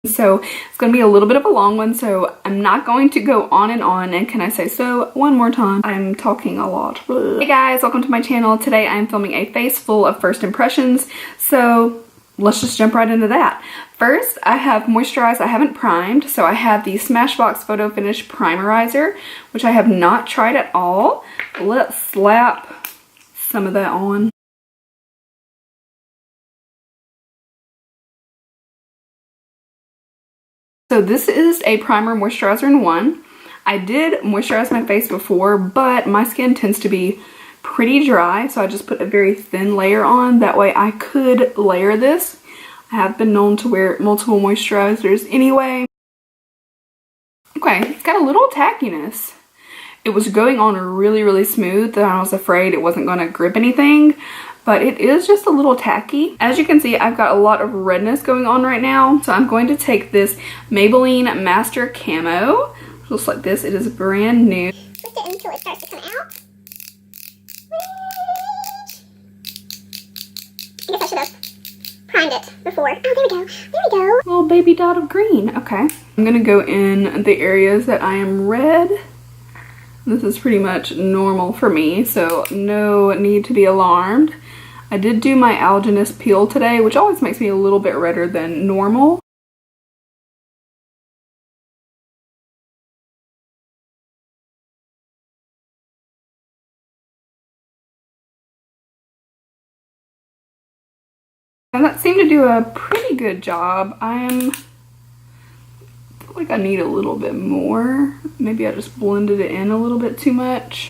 So it's going to be a little bit of a long one, so I'm not going to go on, and can I say so one more time? I'm talking a lot. Hey guys, welcome to my channel. Today I'm filming a face full of first impressions, so let's just jump right into that. First, I have moisturized. I haven't primed, so I have the Smashbox Photo Finish Primerizer, which I have not tried at all. Let's slap some of that on. So this is a primer moisturizer in one. I did moisturize my face before, but my skin tends to be pretty dry, so I just put a very thin layer on. That way I could layer this. I have been known to wear multiple moisturizers anyway. Okay, it's got a little tackiness. It was going on really smooth, and I was afraid it wasn't going to grip anything, but it is just a little tacky. As you can see, I've got a lot of redness going on right now, so I'm going to take this Maybelline Master Camo. It looks like this. It is brand new. Twist it until it starts to come out. I guess I should have primed it before. Oh, there we go. There we go. Little baby dot of green. Okay. I'm going to go in the areas that I am red. This is pretty much normal for me, so no need to be alarmed. I did do my alginous peel today, which always makes me a little bit redder than normal. And that seemed to do a pretty good job. I feel like I need a little bit more. Maybe I just blended it in a little bit too much.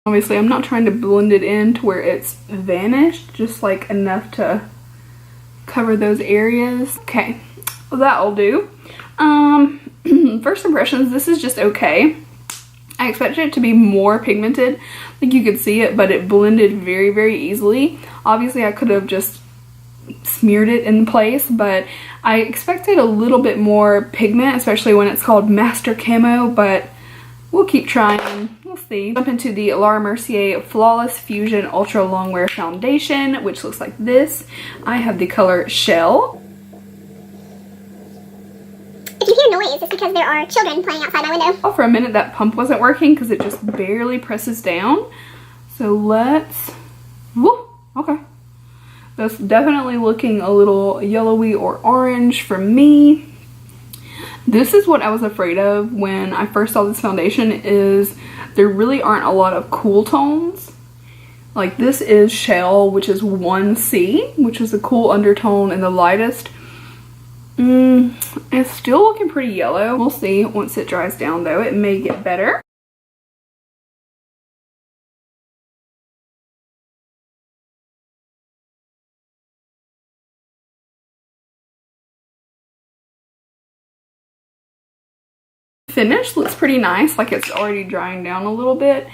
Obviously, I'm not trying to blend it in to where it's vanished, just like enough to cover those areas. Okay, well, that'll do. First impressions, this is just okay. I expected it to be more pigmented, like you could see it, but it blended very easily. Obviously, I could have just smeared it in place, but I expected a little bit more pigment, especially when it's called Master Camo, but we'll keep trying. We'll see. Jump into the Laura Mercier Flawless Fusion Ultra Longwear Foundation, which looks like this. I have the color Shell. If you hear noise, it's because there are children playing outside my window. Oh, for a minute that pump wasn't working because it just barely presses down. So let's... Woo! Okay. That's definitely looking a little yellowy or orange for me. This is what I was afraid of when I first saw this foundation, is there really aren't a lot of cool tones. Like this is Shell, which is 1C, which is a cool undertone and the lightest. It's still looking pretty yellow. We'll see once it dries down though. It may get better. Finish looks pretty nice, like it's already drying down a little bit.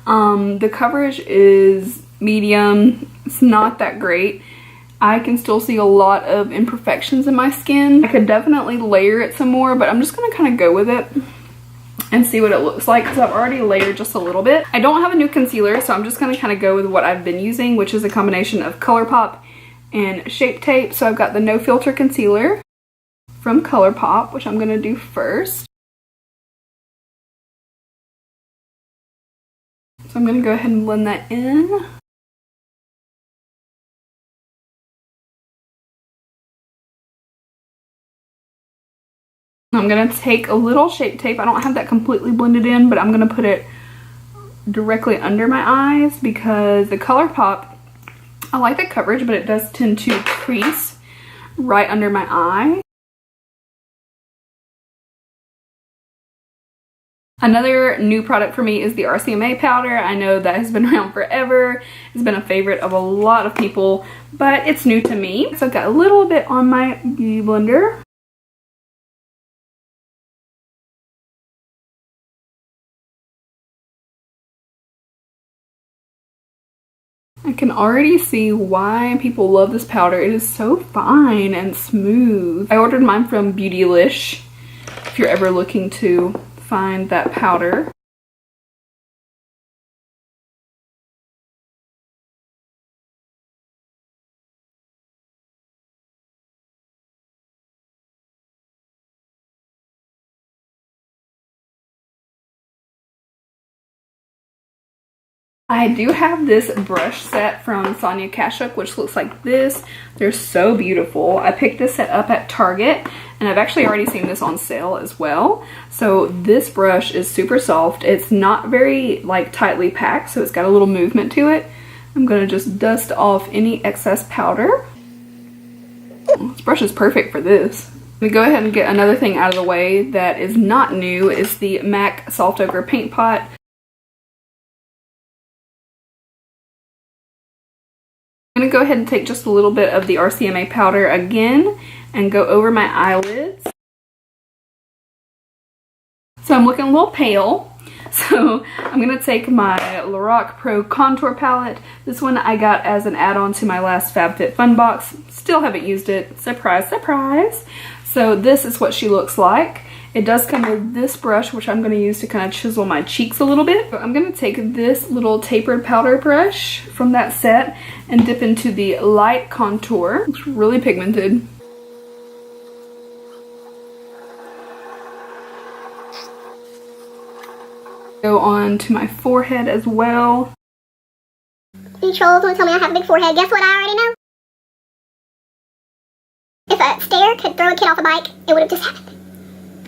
The coverage is medium. It's not that great. I can still see a lot of imperfections in my skin. I could definitely layer it some more, but I'm just gonna kind of go with it and see what it looks like because I've already layered just a little bit. I don't have a new concealer, so I'm just gonna kind of go with what I've been using, which is a combination of Colourpop and Shape Tape. So I've got the No Filter Concealer from Colourpop, which I'm gonna do first. So I'm gonna go ahead and blend that in. I'm gonna take a little Shape Tape. I don't have that completely blended in, but I'm gonna put it directly under my eyes because the Colourpop, I like the coverage, but it does tend to crease right under my eye. Another new product for me is the RCMA powder. I know that has been around forever. It's been a favorite of a lot of people, but it's new to me. So I've got a little bit on my beauty blender. I can already see why people love this powder. It is so fine and smooth. I ordered mine from Beautylish if you're ever looking to find that powder. I do have this brush set from Sonia Kashuk, which looks like this. They're so beautiful. I picked this set up at Target, and I've actually already seen this on sale as well. So this brush is super soft. It's not very like tightly packed, so it's got a little movement to it. I'm gonna just dust off any excess powder. This brush is perfect for this. We go ahead and get another thing out of the way that is not new. Is the MAC Soft Ochre Paint Pot. I'm going to go ahead and take just a little bit of the RCMA powder again and go over my eyelids. So I'm looking a little pale. So I'm going to take my Lorac Pro Contour Palette. This one I got as an add-on to my last FabFitFun box. Still haven't used it. Surprise, surprise. So this is what she looks like. It does come with this brush, which I'm going to use to kind of chisel my cheeks a little bit. So I'm going to take this little tapered powder brush from that set and dip into the light contour. It's really pigmented. Go on to my forehead as well. You trolls want to tell me I have a big forehead. Guess what I already know? If a stair could throw a kid off a bike, it would have just happened.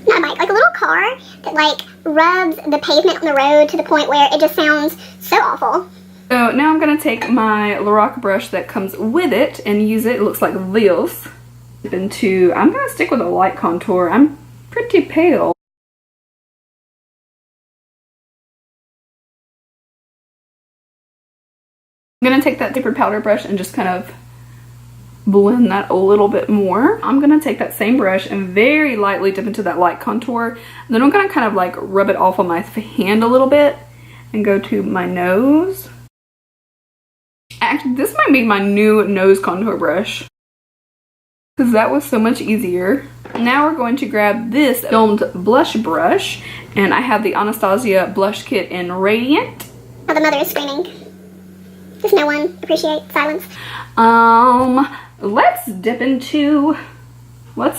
Not a bike, like a little car that like rubs the pavement on the road to the point where it just sounds so awful. So now I'm going to take my Lorac brush that comes with it and use it. It looks like this. I'm going to stick with a light contour. I'm pretty pale. I'm going to take that tapered powder brush and just kind of blend that a little bit more. I'm going to take that same brush and very lightly dip into that light contour. And then I'm going to kind of like rub it off on my hand a little bit and go to my nose. Actually, this might be my new nose contour brush because that was so much easier. Now we're going to grab this domed blush brush, and I have the Anastasia blush kit in Radiant. Oh, the mother is screaming. Does no one appreciate silence? Let's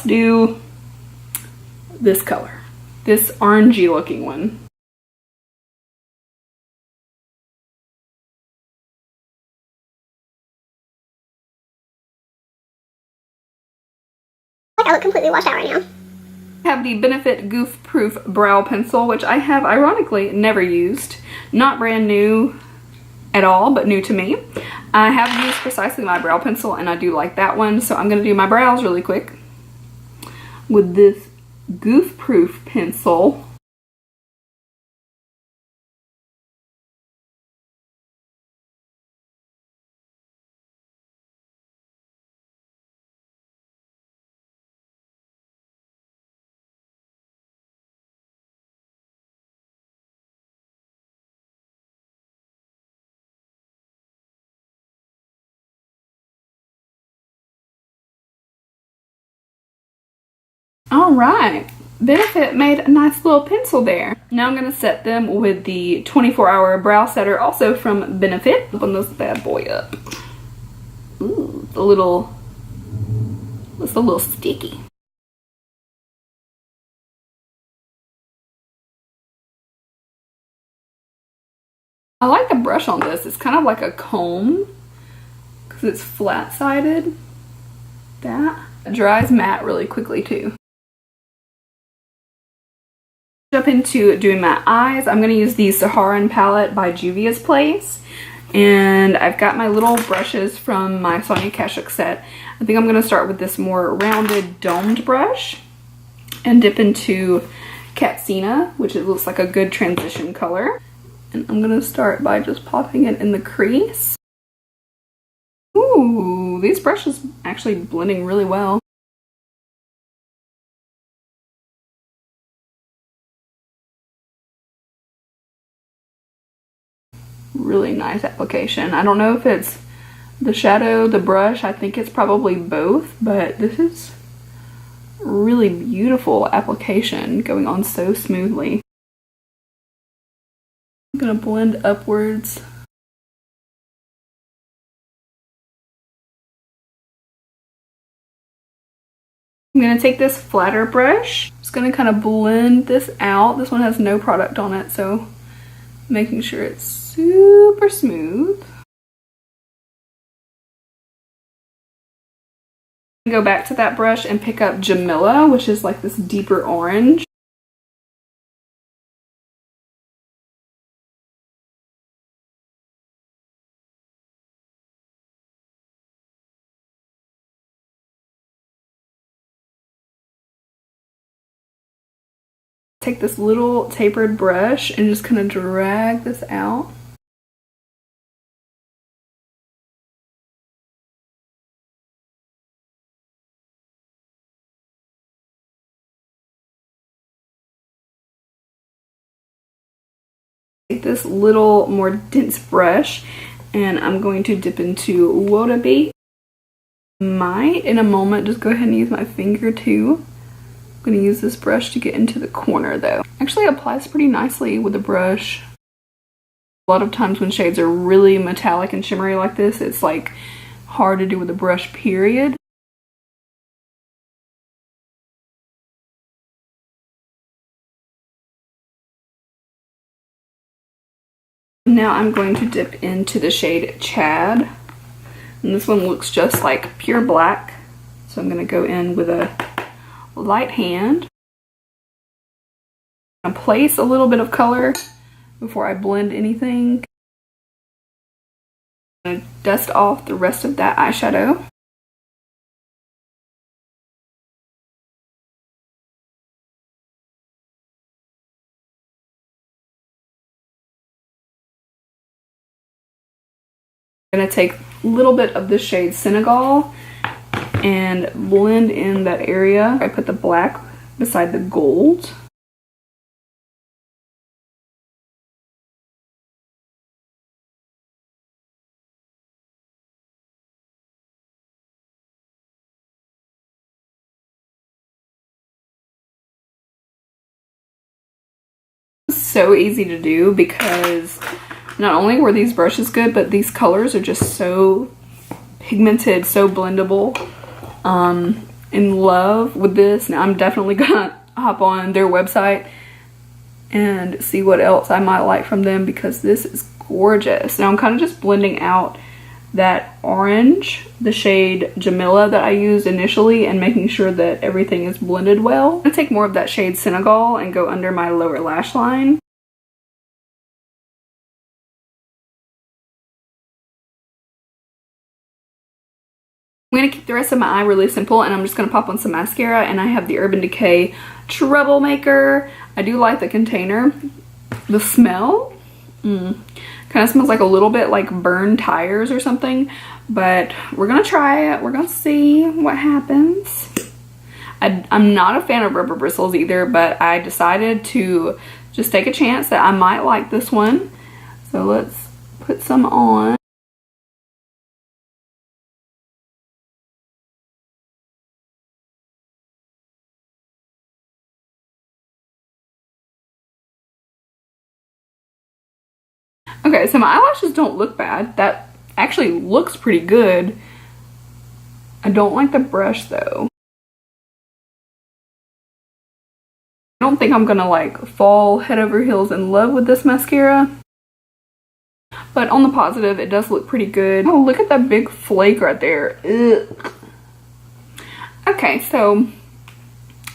do this color. This orangey looking one. Like I look completely washed out right now. I have the Benefit Goof Proof Brow Pencil, which I have ironically never used. Not brand new at all, but new to me. I have used precisely my brow pencil, and I do like that one, so I'm going to do my brows really quick with this Goof Proof pencil. Alright, Benefit made a nice little pencil there. Now I'm going to set them with the 24-hour brow setter, also from Benefit. Open this bad boy up. Ooh, it's a little sticky. I like the brush on this. It's kind of like a comb because it's flat-sided. It dries matte really quickly too. Jump into doing my eyes. I'm going to use the Saharan palette by Juvia's Place, and I've got my little brushes from my Sonia Kashuk set. I think I'm going to start with this more rounded domed brush and dip into Katsina, which it looks like a good transition color, and I'm going to start by just popping it in the crease. Ooh, these brushes actually blending really well. Really nice application. I don't know if it's the shadow, the brush, I think it's probably both, but this is really beautiful application going on so smoothly. I'm gonna blend upwards. I'm gonna take this flatter brush. Just gonna kind of blend this out. This one has no product on it, so making sure it's super smooth. Go back to that brush and pick up Jamila, which is like this deeper orange. Take this little tapered brush and just kind of drag this out. Take this little more dense brush and I'm going to dip into BOGOAMIE. Might in a moment just go ahead and use my finger too. I'm going to use this brush to get into the corner though. Actually applies pretty nicely with the brush. A lot of times when shades are really metallic and shimmery like this, it's like hard to do with the brush, period. Now I'm going to dip into the shade Chad. And this one looks just like pure black. So I'm going to go in with a light hand. I'm going to place a little bit of color before I blend anything. I'm going to dust off the rest of that eyeshadow. I'm going to take a little bit of the shade Senegal and blend in that area. I put the black beside the gold. So easy to do because not only were these brushes good, but these colors are just so pigmented, so blendable. In love with this. Now I'm definitely gonna hop on their website and see what else I might like from them because this is gorgeous. Now I'm kind of just blending out that orange, the shade Jamila that I used initially, and making sure that everything is blended well. I'm gonna take more of that shade Senegal and go under my lower lash line. I'm going to keep the rest of my eye really simple and I'm just going to pop on some mascara, and I have the Urban Decay Troublemaker. I do like the container. The smell kind of smells like a little bit like burned tires or something, but we're going to try it. We're going to see what happens. I'm not a fan of rubber bristles either, but I decided to just take a chance that I might like this one. So let's put some on. Okay, so my eyelashes don't look bad. That actually looks pretty good. I don't like the brush though. I don't think I'm gonna like fall head over heels in love with this mascara. But on the positive, it does look pretty good. Oh, look at that big flake right there. Ugh. Okay, so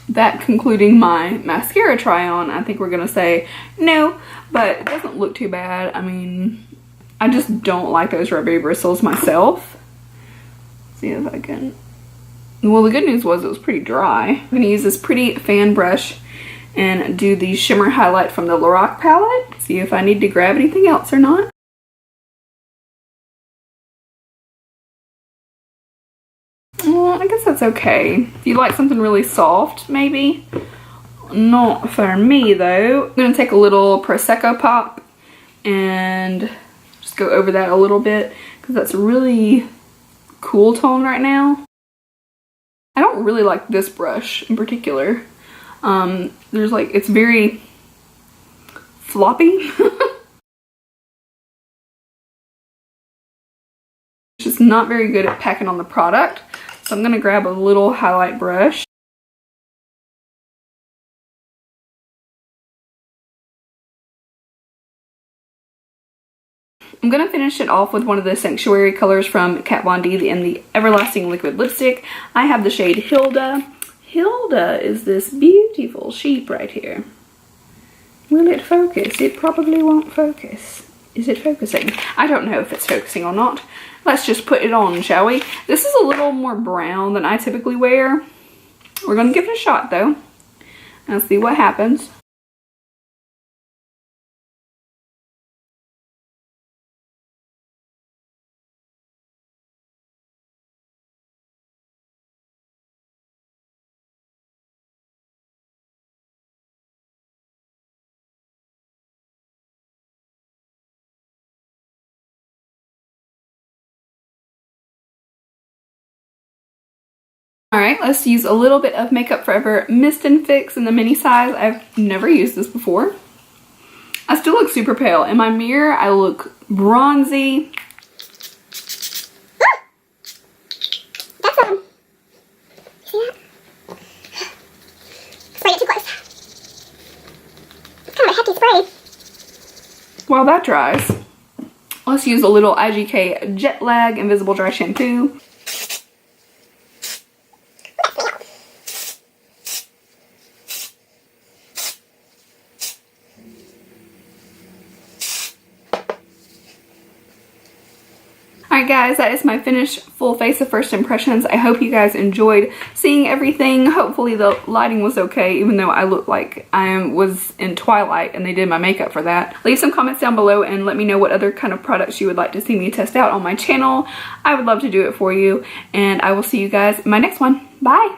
that concluding my mascara try on, I think we're gonna say no, but it doesn't look too bad. I mean, I just don't like those rubbery bristles myself. Let's see if I can. Well, the good news was it was pretty dry. I'm gonna use this pretty fan brush and do the shimmer highlight from the Lorac palette. See if I need to grab anything else or not. Well, I guess that's okay. If you like something really soft, maybe. Not for me though. I'm gonna take a little Prosecco pop and just go over that a little bit because that's a really cool tone right now. I don't really like this brush in particular. There's like, it's very floppy. It's just not very good at packing on the product. So I'm gonna grab a little highlight brush. I'm going to finish it off with one of the Sanctuary colors from Kat Von D in the Everlasting Liquid Lipstick. I have the shade Hilda. Hilda is this beautiful sheep right here. Will it focus? It probably won't focus. Is it focusing? I don't know if it's focusing or not. Let's just put it on, shall we? This is a little more brown than I typically wear. We're going to give it a shot though and see what happens. Alright, let's use a little bit of Makeup Forever Mist and Fix in the mini size. I've never used this before. I still look super pale. In my mirror, I look bronzy. That's see that? Spray it too close. It's kind of a hefty spray. While that dries, let's use a little IGK Jet Lag Invisible Dry Shampoo. Alright guys, that is my finished full face of first impressions. I hope you guys enjoyed seeing everything. Hopefully the lighting was okay, even though I look like I was in Twilight and they did my makeup for that. Leave some comments down below and let me know what other kind of products you would like to see me test out on my channel. I would love to do it for you, and I will see you guys in my next one. Bye!